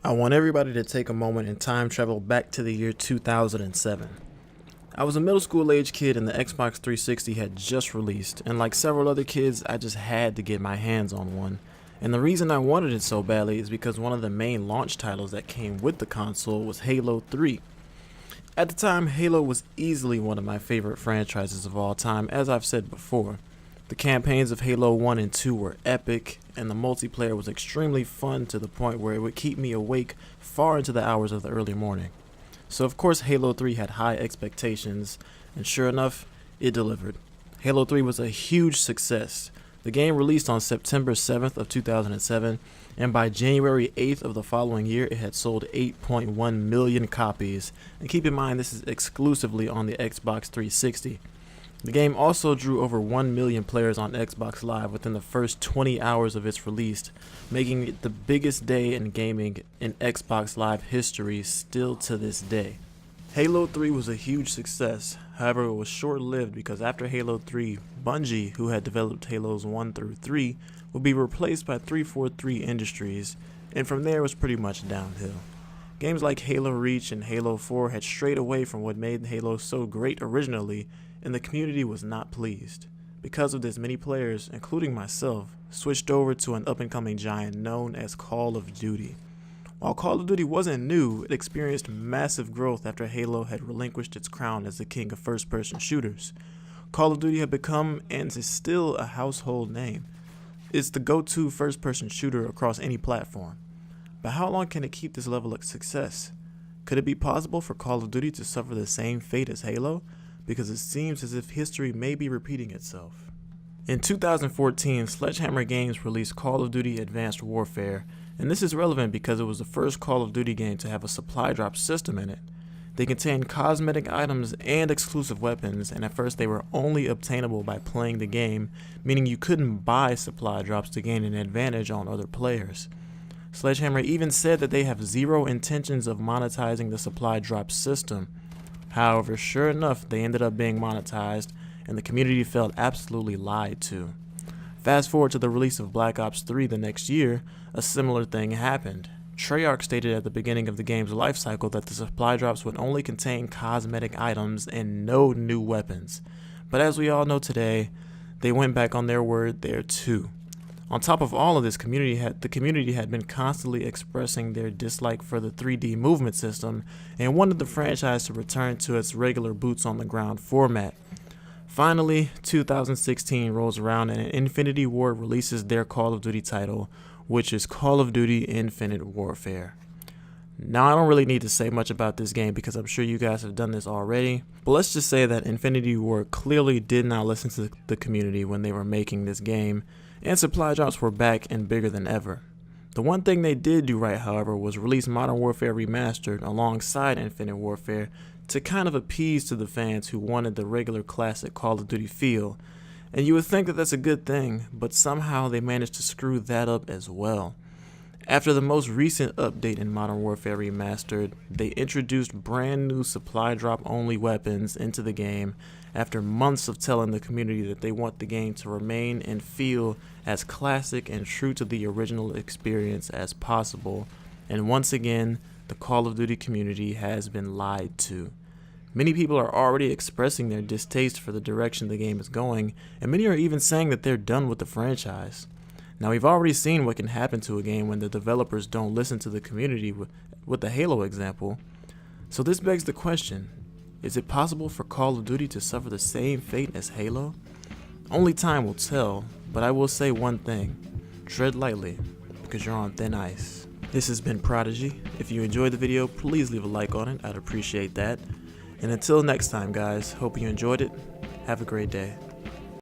I want everybody to take a moment and time travel back to the year 2007. I was a middle school age kid and the Xbox 360 had just released, and like several other kids, I just had to get my hands on one. And the reason I wanted it so badly is because one of the main launch titles that came with the console was Halo 3. At the time, Halo was easily one of my favorite franchises of all time, as I've said before. The campaigns of Halo 1 and 2 were epic, and the multiplayer was extremely fun to the point where it would keep me awake far into the hours of the early morning. So of course Halo 3 had high expectations, and sure enough, it delivered. Halo 3 was a huge success. The game released on September 7th of 2007, and by January 8th of the following year, it had sold 8.1 million copies. And keep in mind, this is exclusively on the Xbox 360. The game also drew over 1 million players on Xbox Live within the first 20 hours of its release, making it the biggest day in gaming in Xbox Live history still to this day. Halo 3 was a huge success, however it was short-lived because after Halo 3, Bungie, who had developed Halos 1 through 3, would be replaced by 343 Industries, and from there it was pretty much downhill. Games like Halo Reach and Halo 4 had strayed away from what made Halo so great originally, and the community was not pleased. Because of this, many players, including myself, switched over to an up-and-coming giant known as Call of Duty. While Call of Duty wasn't new, it experienced massive growth after Halo had relinquished its crown as the king of first-person shooters. Call of Duty had become, and is still, a household name. It's the go-to first-person shooter across any platform. But how long can it keep this level of success? Could it be possible for Call of Duty to suffer the same fate as Halo? Because it seems as if history may be repeating itself. In 2014, Sledgehammer Games released Call of Duty Advanced Warfare, and this is relevant because it was the first Call of Duty game to have a supply drop system in it. They contained cosmetic items and exclusive weapons, and at first they were only obtainable by playing the game, meaning you couldn't buy supply drops to gain an advantage on other players. Sledgehammer even said that they have zero intentions of monetizing the supply drop system. However, sure enough, they ended up being monetized, and the community felt absolutely lied to. Fast forward to the release of Black Ops 3 the next year, a similar thing happened. Treyarch stated at the beginning of the game's life cycle that the supply drops would only contain cosmetic items and no new weapons. But as we all know today, they went back on their word there too. On top of all of this, the community had been constantly expressing their dislike for the 3D movement system and wanted the franchise to return to its regular boots-on-the-ground format. Finally, 2016 rolls around and Infinity Ward releases their Call of Duty title, which is Call of Duty Infinite Warfare. Now, I don't really need to say much about this game because I'm sure you guys have done this already, but let's just say that Infinity Ward clearly did not listen to the community when they were making this game, and supply drops were back and bigger than ever. The one thing they did do right, however, was release Modern Warfare Remastered alongside Infinite Warfare to kind of appease to the fans who wanted the regular classic Call of Duty feel. And you would think that that's a good thing, but somehow they managed to screw that up as well. After the most recent update in Modern Warfare Remastered, they introduced brand new supply drop only weapons into the game after months of telling the community that they want the game to remain and feel as classic and true to the original experience as possible. And once again, the Call of Duty community has been lied to. Many people are already expressing their distaste for the direction the game is going, and many are even saying that they're done with the franchise. Now, we've already seen what can happen to a game when the developers don't listen to the community with the Halo example. So this begs the question, is it possible for Call of Duty to suffer the same fate as Halo? Only time will tell, but I will say one thing, tread lightly, because you're on thin ice. This has been Prodigy. If you enjoyed the video, please leave a like on it, I'd appreciate that. And until next time guys, hope you enjoyed it, have a great day.